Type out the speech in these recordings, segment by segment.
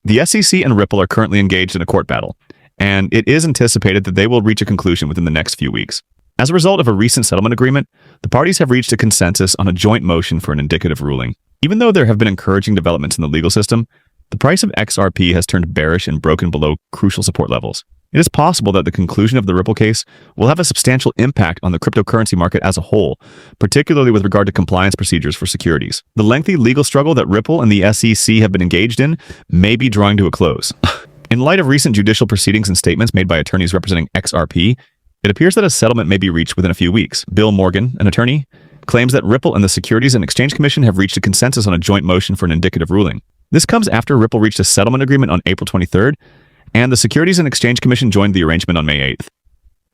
The SEC and Ripple are currently engaged in a court battle, and it is anticipated that they will reach a conclusion within the next few weeks. As a result of a recent settlement agreement, the parties have reached a consensus on a joint motion for an indicative ruling. Even though there have been encouraging developments in the legal system, the price of XRP has turned bearish and broken below crucial support levels. It is possible that the conclusion of the Ripple case will have a substantial impact on the cryptocurrency market as a whole, particularly with regard to compliance procedures for securities. The lengthy legal struggle that Ripple and the SEC have been engaged in may be drawing to a close. In light of recent judicial proceedings and statements made by attorneys representing XRP, it appears that a settlement may be reached within a few weeks. Bill Morgan, an attorney, claims that Ripple and the Securities and Exchange Commission have reached a consensus on a joint motion for an indicative ruling. This comes after Ripple reached a settlement agreement on April 23rd, and the Securities and Exchange Commission joined the arrangement on May 8th.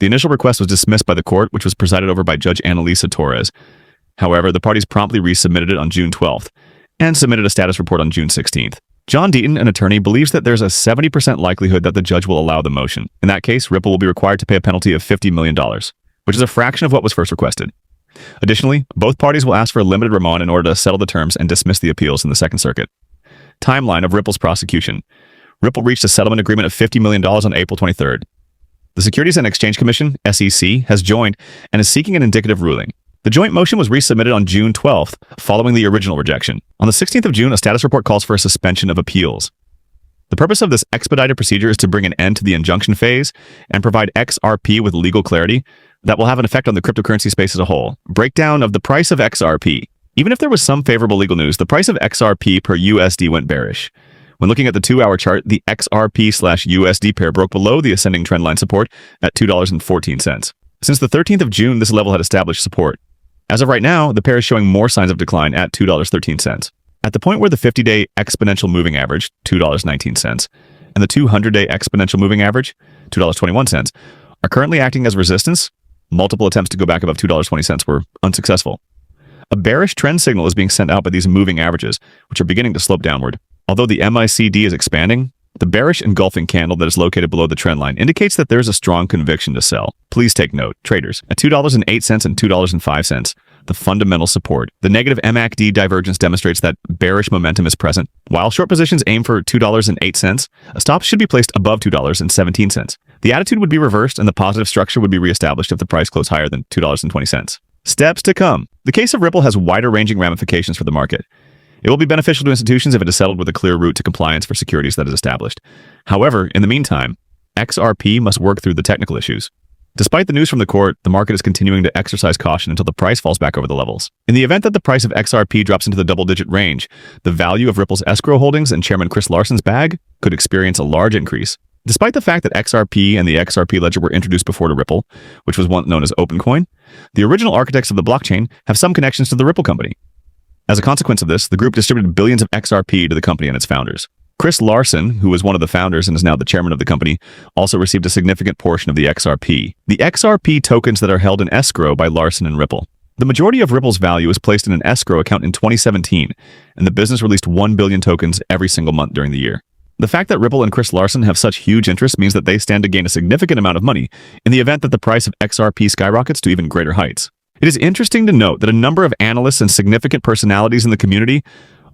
The initial request was dismissed by the court, which was presided over by Judge Analisa Torres. However, the parties promptly resubmitted it on June 12th and submitted a status report on June 16th. John Deaton, an attorney, believes that there's a 70% likelihood that the judge will allow the motion. In that case, Ripple will be required to pay a penalty of $50 million, which is a fraction of what was first requested. Additionally, both parties will ask for a limited remand in order to settle the terms and dismiss the appeals in the Second Circuit. Timeline of Ripple's prosecution. Ripple reached a settlement agreement of $50 million on April 23rd. The Securities and Exchange Commission, SEC, has joined and is seeking an indicative ruling. The joint motion was resubmitted on June 12th, following the original rejection. On the 16th of June, a status report calls for a suspension of appeals. The purpose of this expedited procedure is to bring an end to the injunction phase and provide XRP with legal clarity that will have an effect on the cryptocurrency space as a whole. Breakdown of the price of XRP. Even if there was some favorable legal news, the price of XRP per USD went bearish. When looking at the 2-hour chart, the XRP/USD pair broke below the ascending trendline support at $2.14. Since the 13th of June, this level had established support. As of right now, the pair is showing more signs of decline at $2.13. At the point where the 50-day exponential moving average, $2.19, and the 200-day exponential moving average, $2.21, are currently acting as resistance, multiple attempts to go back above $2.20 were unsuccessful. A bearish trend signal is being sent out by these moving averages, which are beginning to slope downward. Although the MACD is expanding, the bearish engulfing candle that is located below the trend line indicates that there is a strong conviction to sell. Please take note, traders, at $2.08 and $2.05, the fundamental support. The negative MACD divergence demonstrates that bearish momentum is present. While short positions aim for $2.08, a stop should be placed above $2.17. The attitude would be reversed and the positive structure would be reestablished if the price closed higher than $2.20. Steps to come. The case of Ripple has wider-ranging ramifications for the market. It will be beneficial to institutions if it is settled with a clear route to compliance for securities that is established. However, in the meantime, XRP must work through the technical issues. Despite the news from the court, the market is continuing to exercise caution until the price falls back over the levels. In the event that the price of XRP drops into the double-digit range, the value of Ripple's escrow holdings and Chairman Chris Larsen's bag could experience a large increase. Despite the fact that XRP and the XRP ledger were introduced before to Ripple, which was once known as OpenCoin, the original architects of the blockchain have some connections to the Ripple company. As a consequence of this, the group distributed billions of XRP to the company and its founders. Chris Larsen, who was one of the founders and is now the chairman of the company, also received a significant portion of the XRP. The XRP tokens that are held in escrow by Larsen and Ripple. The majority of Ripple's value is placed in an escrow account in 2017, and the business released 1 billion tokens every single month during the year. The fact that Ripple and Chris Larsen have such huge interest means that they stand to gain a significant amount of money in the event that the price of XRP skyrockets to even greater heights. It is interesting to note that a number of analysts and significant personalities in the community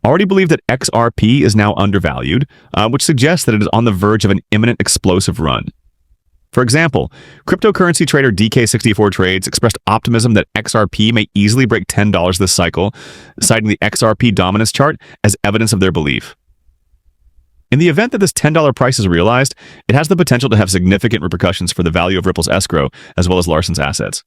already believe that XRP is now undervalued, which suggests that it is on the verge of an imminent explosive run. For example, cryptocurrency trader DK64 Trades expressed optimism that XRP may easily break $10 this cycle, citing the XRP dominance chart as evidence of their belief. In the event that this $10 price is realized, it has the potential to have significant repercussions for the value of Ripple's escrow as well as Larsen's assets.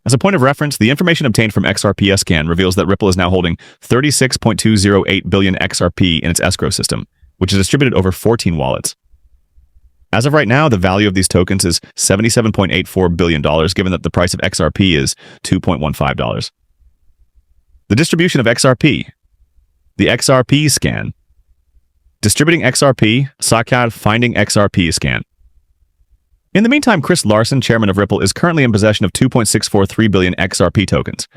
As a point of reference, the information obtained from XRPScan reveals that Ripple is now holding 36.208 billion XRP in its escrow system, which is distributed over 14 wallets. As of right now, the value of these tokens is $77.84 billion, given that the price of XRP is $2.15. The distribution of XRP. The XRPScan. Distributing XRP, Sakad finding XRPScan. In the meantime, Chris Larsen, chairman of Ripple, is currently in possession of 2.643 billion XRP tokens.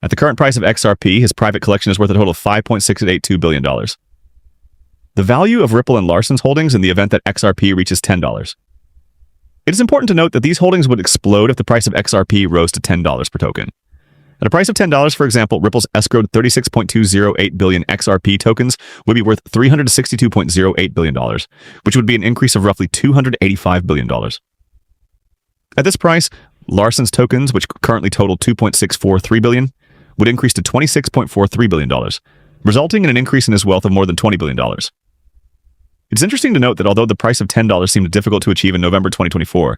At the current price of XRP, his private collection is worth a total of $5.682 billion. The value of Ripple and Larsen's holdings in the event that XRP reaches $10. It is important to note that these holdings would explode if the price of XRP rose to $10 per token. At a price of $10, for example, Ripple's escrowed 36.208 billion XRP tokens would be worth $362.08 billion, which would be an increase of roughly $285 billion. At this price, Larsen's tokens, which currently total $2.643 billion, would increase to $26.43 billion, resulting in an increase in his wealth of more than $20 billion. It's interesting to note that although the price of $10 seemed difficult to achieve in November 2024,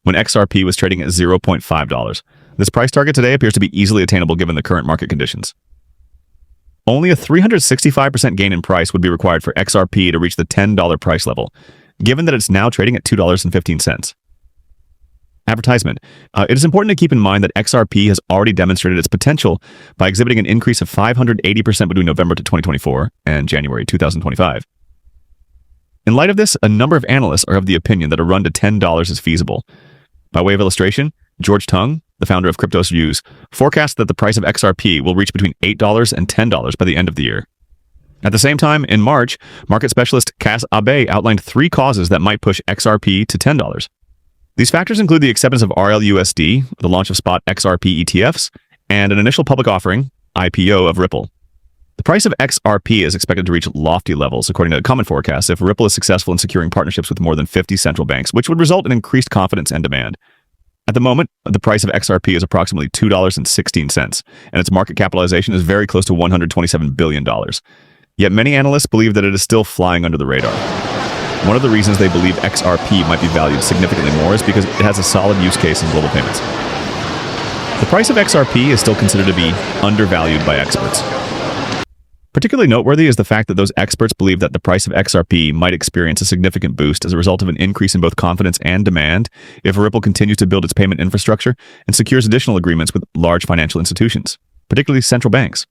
when XRP was trading at $0.5, this price target today appears to be easily attainable given the current market conditions. Only a 365% gain in price would be required for XRP to reach the $10 price level, given that it's now trading at $2.15. Advertisement. It is important to keep in mind that XRP has already demonstrated its potential by exhibiting an increase of 580% between November 2024 and January 2025. In light of this, a number of analysts are of the opinion that a run to $10 is feasible. By way of illustration, George Tung, the founder of Cryptos Views, forecasts that the price of XRP will reach between $8 and $10 by the end of the year. At the same time, in March, market specialist Cass Abe outlined 3 causes that might push XRP to $10. These factors include the acceptance of RLUSD, the launch of spot XRP ETFs, and an initial public offering, IPO, of Ripple. The price of XRP is expected to reach lofty levels, according to common forecasts, if Ripple is successful in securing partnerships with more than 50 central banks, which would result in increased confidence and demand. At the moment, the price of XRP is approximately $2.16, and its market capitalization is very close to $127 billion. Yet many analysts believe that it is still flying under the radar. One of the reasons they believe XRP might be valued significantly more is because it has a solid use case in global payments. The price of XRP is still considered to be undervalued by experts. Particularly noteworthy is the fact that those experts believe that the price of XRP might experience a significant boost as a result of an increase in both confidence and demand if Ripple continues to build its payment infrastructure and secures additional agreements with large financial institutions, particularly central banks.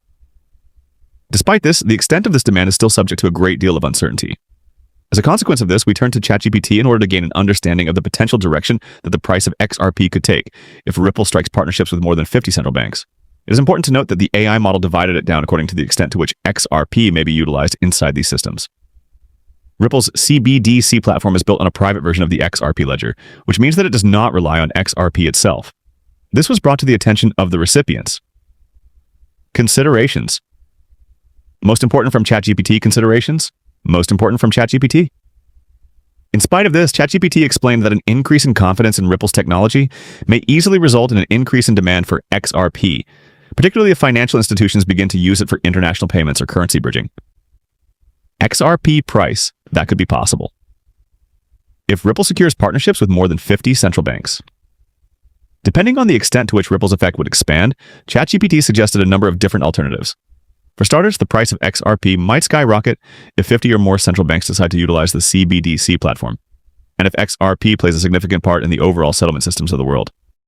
Despite this, the extent of this demand is still subject to a great deal of uncertainty. As a consequence of this, we turn to ChatGPT in order to gain an understanding of the potential direction that the price of XRP could take if Ripple strikes partnerships with more than 50 central banks. It is important to note that the AI model divided it down according to the extent to which XRP may be utilized inside these systems. Ripple's CBDC platform is built on a private version of the XRP ledger, which means that it does not rely on XRP itself. This was brought to the attention of the recipients. Considerations. Most important from ChatGPT considerations. Most important from ChatGPT. In spite of this, ChatGPT explained that an increase in confidence in Ripple's technology may easily result in an increase in demand for XRP, particularly if financial institutions begin to use it for international payments or currency bridging. XRP price, that could be possible. If Ripple secures partnerships with more than 50 central banks. Depending on the extent to which Ripple's effect would expand, ChatGPT suggested a number of different alternatives. For starters, the price of XRP might skyrocket if 50 or more central banks decide to utilize the CBDC platform, and if XRP plays a significant part in the overall settlement systems of the world.